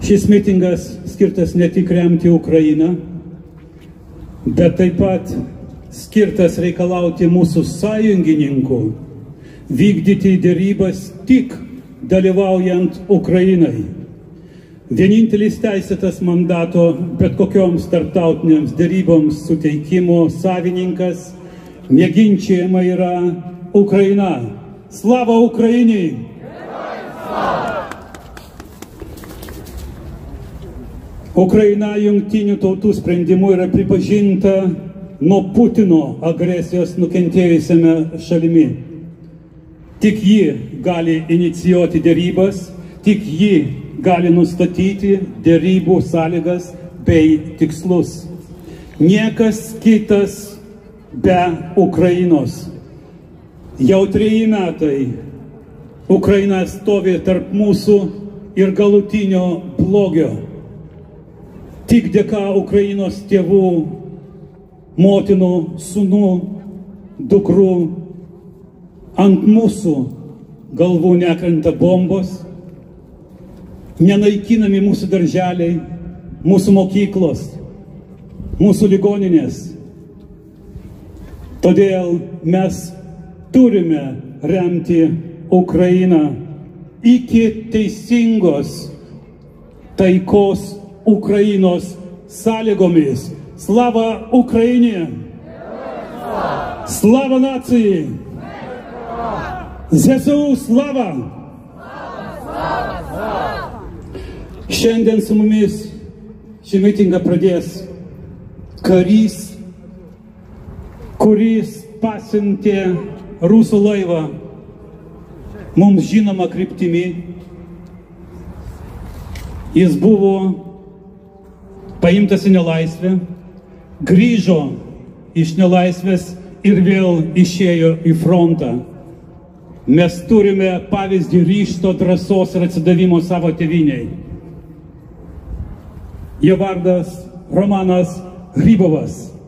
Šis mitingas skirtas ne tik remti Ukrainą, bet taip pat skirtas reikalauti mūsų sąjungininkų vykdyti dėrybas tik dalyvaujant Ukrainai. Vienintelis teisėtas mandato bet kokioms tarptautinėms dėryboms suteikimo savininkas neginčiama yra Ukraina. Slava Ukrainai! Ukraina jungtinių tautų sprendimu yra pripažinta nuo Putino agresijos nukentėjusiame šalimi. Tik ji gali inicijuoti dėrybas, tik ji gali nustatyti dėrybų sąlygas bei tikslus. Niekas kitas be Ukrainos. Jau 3 metai Ukraina stovi tarp mūsų ir galutinio blogio. Tik dėka Ukrainos tėvų, motinų, sūnų, dukrų ant mūsų galvų nekrenta bombos, nenaikinami mūsų darželiai, mūsų mokyklos, mūsų ligoninės. Todėl mes turime remti Ukrainą iki teisingos taikos Ukrainos sąlygomis. Slava Ukrainie! Slava nacijai! ZSU slava! Šiandien su mumis šį mitingą pradės karys, kuris pasiuntė rusų laivą mums žinoma kryptimi. Jis buvo paimtas į nelaisvę, grįžo iš nelaisvės ir vėl išėjo į frontą. Mes turime pavyzdį ryžto, drąsos ir atsidavimo savo tėvynei. Jo vardas Romanas Grybovas.